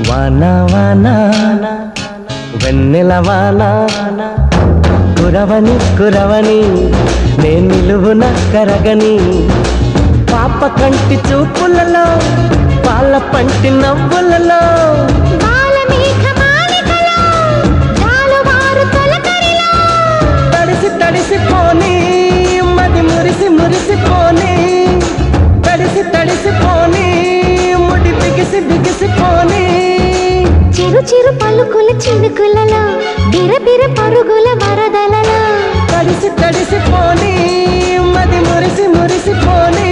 వానా వానా వెన్నెల వానా కురవని కురవని నే నిలువున కరగని పాప కంటి చూపులలో పాల పంటి నవ్వులలో తడిసి తడిసి పోని మది మురిసి మురిసి పోని తడిసి తడిసి పోని ముడి బిగిసి బిగిసి పోని చిరు చిరు పలుకుల చినుకులలో బిరబిర పరుగుల వరదలలో తడిసి తడిసి పోని మది మురిసి మురిసి పోని